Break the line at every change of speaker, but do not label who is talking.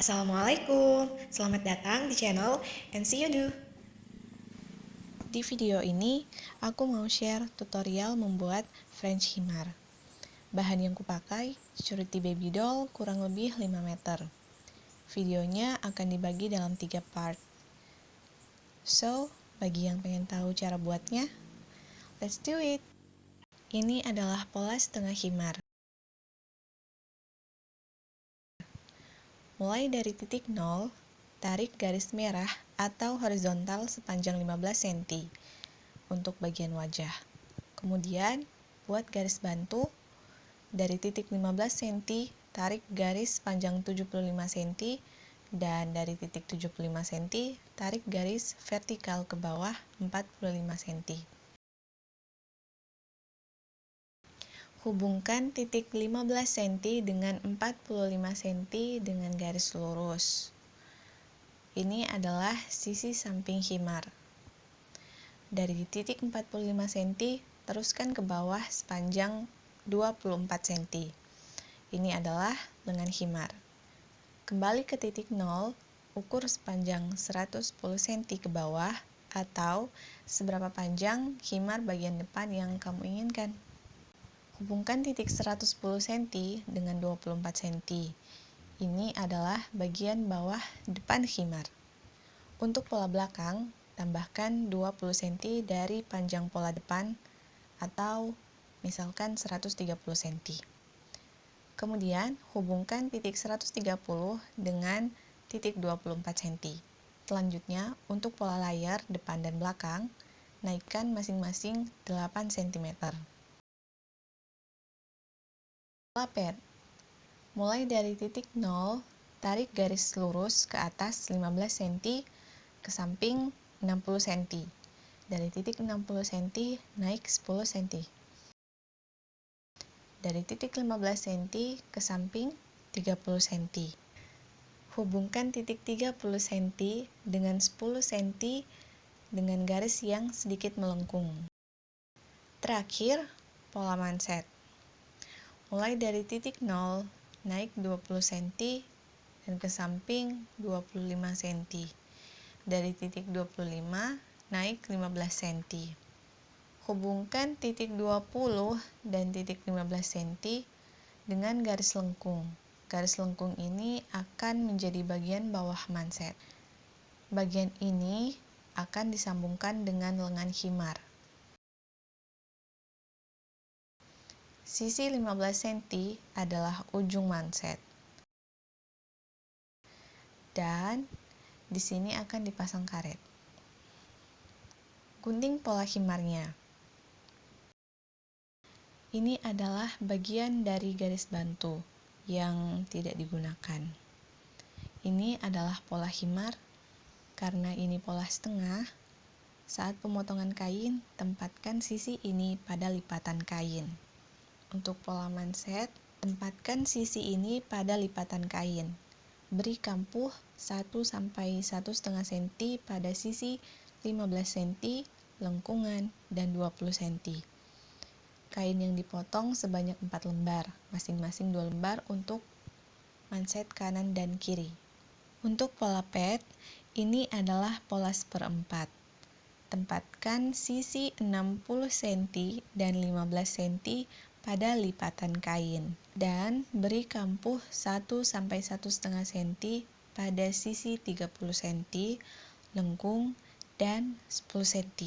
Assalamualaikum, selamat datang di channel NC Yudu.
Di video ini, aku mau share tutorial membuat French himar. Bahan yang kupakai, Surety Baby Doll kurang lebih 5 meter. Videonya akan dibagi dalam 3 part. So, bagi yang pengen tahu cara buatnya, let's do it! Ini adalah pola setengah himar. Mulai dari titik 0, tarik garis merah atau horizontal sepanjang 15 cm untuk bagian wajah. Kemudian, buat garis bantu. Dari titik 15 cm, tarik garis panjang 75 cm, dan dari titik 75 cm, tarik garis vertikal ke bawah 45 cm. Hubungkan titik 15 cm dengan 45 cm dengan garis lurus. Ini adalah sisi samping himar. Dari titik 45 cm, teruskan ke bawah sepanjang 24 cm. Ini adalah lengan himar. Kembali ke titik 0, ukur sepanjang 110 cm ke bawah atau seberapa panjang himar bagian depan yang kamu inginkan. Hubungkan titik 110 cm dengan 24 cm. Ini adalah bagian bawah depan himar. Untuk pola belakang, tambahkan 20 cm dari panjang pola depan atau misalkan 130 cm. Kemudian, hubungkan titik 130 dengan titik 24 cm. Selanjutnya, untuk pola layar depan dan belakang, naikkan masing-masing 8 cm. Pola pet. Mulai dari titik 0, tarik garis lurus ke atas 15 cm, ke samping 60 cm. Dari titik 60 cm, naik 10 cm. Dari titik 15 cm ke samping 30 cm. Hubungkan titik 30 cm dengan 10 cm dengan garis yang sedikit melengkung. Terakhir, pola manset. Mulai dari titik 0, naik 20 cm dan ke samping 25 cm. Dari titik 25, naik 15 cm. Hubungkan titik 20 dan titik 15 cm dengan garis lengkung. Garis lengkung ini akan menjadi bagian bawah manset. Bagian ini akan disambungkan dengan lengan himar. Sisi 15 cm adalah ujung manset. Dan di sini akan dipasang karet. Gunting pola himarnya. Ini adalah bagian dari garis bantu yang tidak digunakan. Ini adalah pola himar. Karena ini pola setengah, saat pemotongan kain, tempatkan sisi ini pada lipatan kain. Untuk pola manset, tempatkan sisi ini pada lipatan kain. Beri kampuh 1-1,5 cm pada sisi 15 cm, lengkungan, dan 20 cm. Kain yang dipotong sebanyak 4 lembar, masing-masing 2 lembar untuk manset kanan dan kiri. Untuk pola pet, ini adalah pola seperempat. Tempatkan sisi 60 cm dan 15 cm pada lipatan kain. Dan beri kampuh 1-1,5 cm pada sisi 30 cm, lengkung, dan 10 cm.